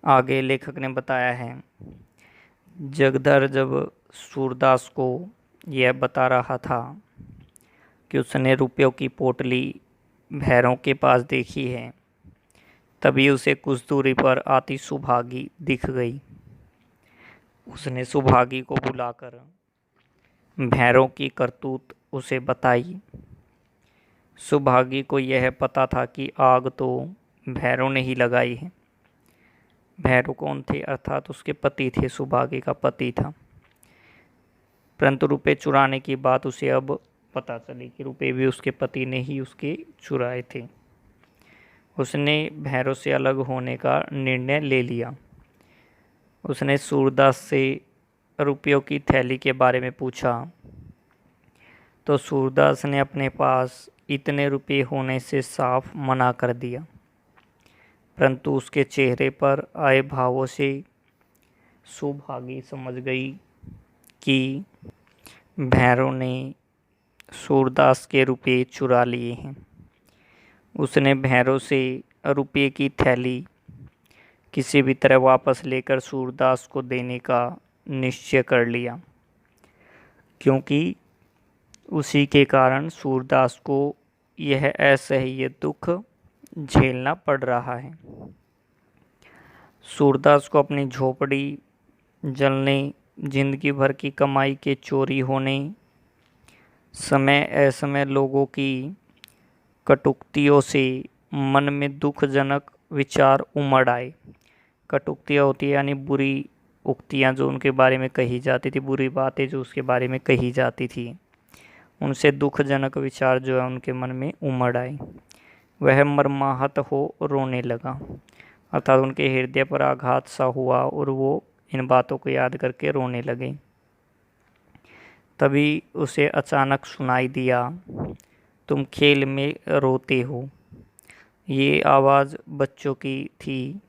आगे लेखक ने बताया है, जगधर जब सूरदास को यह बता रहा था कि उसने रुपयों की पोटली भैरों के पास देखी है, तभी उसे कुछ दूरी पर आती सुभागी दिख गई। उसने सुभागी को बुलाकर भैरों की करतूत उसे बताई। सुभागी को यह पता था कि आग तो भैरों ने ही लगाई है। भैरव कौन थे? अर्थात उसके पति थे, सुभागी का पति था। परंतु रुपए चुराने की बात उसे अब पता चली कि रुपए भी उसके पति ने ही उसके चुराए थे। उसने भैरव से अलग होने का निर्णय ले लिया। उसने सूरदास से रुपयों की थैली के बारे में पूछा तो सूरदास ने अपने पास इतने रुपये होने से साफ मना कर दिया। परंतु उसके चेहरे पर आए भावों से सुभागी समझ गई कि भैरव ने सूरदास के रुपये चुरा लिए हैं। उसने भैरव से रुपये की थैली किसी भी तरह वापस लेकर सूरदास को देने का निश्चय कर लिया, क्योंकि उसी के कारण सूरदास को यह असह्य दुख झेलना पड़ रहा है। सूरदास को अपनी झोपड़ी जलने, जिंदगी भर की कमाई के चोरी होने, समय असमय लोगों की कटुक्तियों से मन में दुखजनक विचार उमड़ आए। कटुक्तियाँ होती है यानी बुरी उक्तियाँ जो उनके बारे में कही जाती थी, बुरी बातें जो उसके बारे में कही जाती थी, उनसे दुखजनक विचार जो है उनके मन में उमड़ आए। वह मर्माहत हो रोने लगा, अर्थात उनके हृदय पर आघात सा हुआ और वो इन बातों को याद करके रोने लगे। तभी उसे अचानक सुनाई दिया, तुम खेल में रोते हो। ये आवाज़ बच्चों की थी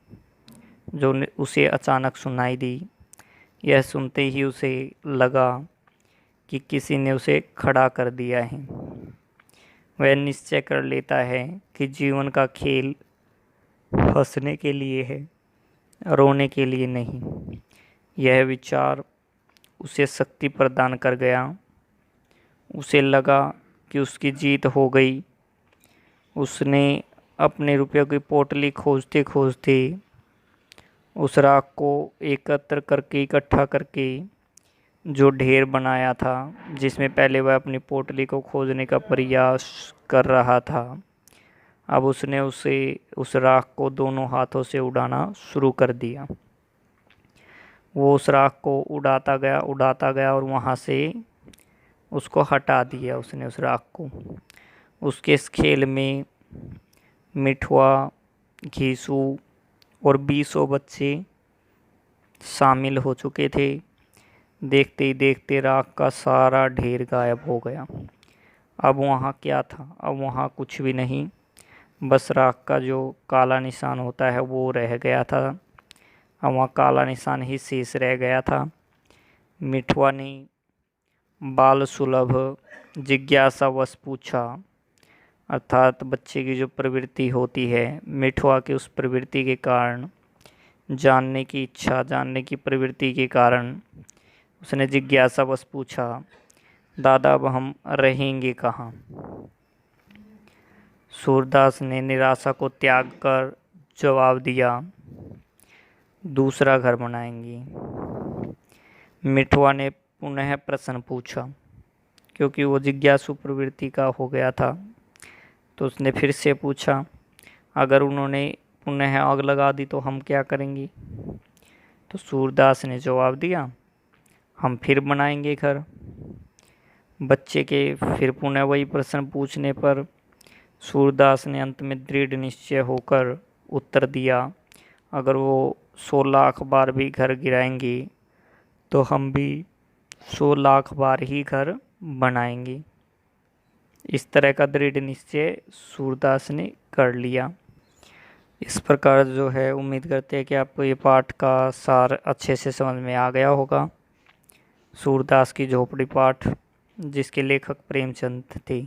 जो उसे अचानक सुनाई दी। यह सुनते ही उसे लगा कि किसी ने उसे खड़ा कर दिया है। वह निश्चय कर लेता है कि जीवन का खेल हंसने के लिए है, रोने के लिए नहीं। यह विचार उसे शक्ति प्रदान कर गया। उसे लगा कि उसकी जीत हो गई। उसने अपने रुपयों की पोटली खोजते खोजते उस राख को एकत्र करके, इकट्ठा करके जो ढेर बनाया था, जिसमें पहले वह अपनी पोटली को खोजने का प्रयास कर रहा था, अब उसने उस राख को दोनों हाथों से उड़ाना शुरू कर दिया। वो उस राख को उड़ाता गया और वहाँ से उसको हटा दिया उसने, उस राख को। उसके इस खेल में मिठुआ, घीसू और 20 बच्चे शामिल हो चुके थे। देखते ही देखते राख का सारा ढेर गायब हो गया। अब वहाँ क्या था? अब वहाँ कुछ भी नहीं, बस राख का जो काला निशान होता है वो रह गया था। अब वहाँ काला निशान ही शेष रह गया था। मिठुआ ने बाल सुलभ जिज्ञासावश पूछा, अर्थात बच्चे की जो प्रवृत्ति होती है, मिठुआ की उस प्रवृत्ति के कारण, जानने की इच्छा, जानने की प्रवृत्ति के कारण उसने जिज्ञासावश पूछा, दादा अब हम रहेंगे कहाँ? सूरदास ने निराशा को त्याग कर जवाब दिया, दूसरा घर बनाएंगे। मिठुआ ने पुनः प्रश्न पूछा, क्योंकि वो जिज्ञासु प्रवृत्ति का हो गया था, तो उसने फिर से पूछा, अगर उन्होंने पुनः आग लगा दी तो हम क्या करेंगे? तो सूरदास ने जवाब दिया, हम फिर बनाएंगे घर। बच्चे के फिर पुनः वही प्रश्न पूछने पर सूरदास ने अंत में दृढ़ निश्चय होकर उत्तर दिया, अगर वो 100 लाख बार भी घर गिराएंगे तो हम भी 100 लाख बार ही घर बनाएंगे। इस तरह का दृढ़ निश्चय सूरदास ने कर लिया। इस प्रकार जो है, उम्मीद करते हैं कि आपको ये पाठ का सार अच्छे से समझ में आ गया होगा। सूरदास की झोपड़ी पाठ, जिसके लेखक प्रेमचंद थे।